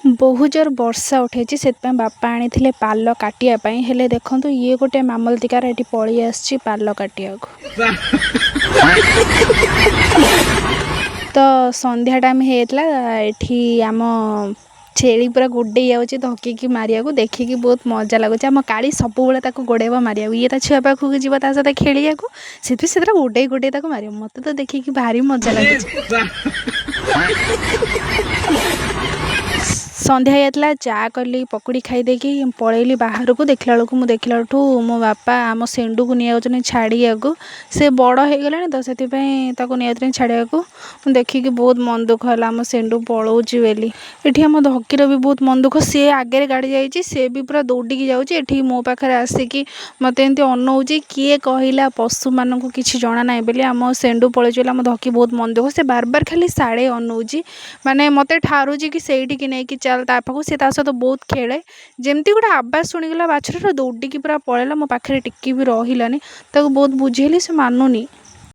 बहुत जोर वर्षा उठे से बापा आनी पाल काटापी हेले देखु ये गोटे मामलतिकार ये पलि आसी पाल काटिया तो संध्या टाइम होता आम छेली पूरा गोडे धकिकी मारिया देखिकी बहुत मजा लगुच आम काली सब गोड़ेब मारिया ये छुआ पाखक जीव ता सहित खेलिया से गोडे गोडे मार मत तो देखिकी भारी मजा लगे। संध्या होता चा कली पकुड़ी खाईदे पलैली बाहर को देखला देखला मो बापा आम सेंडू को नहीं छाड़िया से बड़ हो गला तो से नहीं छाड़िया देखिकी बहुत मन दुख है आम सेंडू पलाऊँच बोली ये आम धकीर भी बहुत मन दुख सी आगे गाड़ी जाइए सी भी पूरा दौड़िकी जाऊँगी मो पाखे आसिकी मत एमती अनाऊँच किए कहला पशु मानक किसी जना ना बोली आम सेंडू पलैच आम धकी बहुत मन दुख से बार बार खाली साड़े अनाऊँच माने मत ठारूची कि सहीटिकी नहीं कि चल ता पाखु सी ता सहित बहुत खेले जमती गोटे आवाज शुणीगला बाछुरी दौड़िकी पूरा पलैला मो पाखे टिकी भी रहिलानी ताको बहुत बुझेली से मानुनी।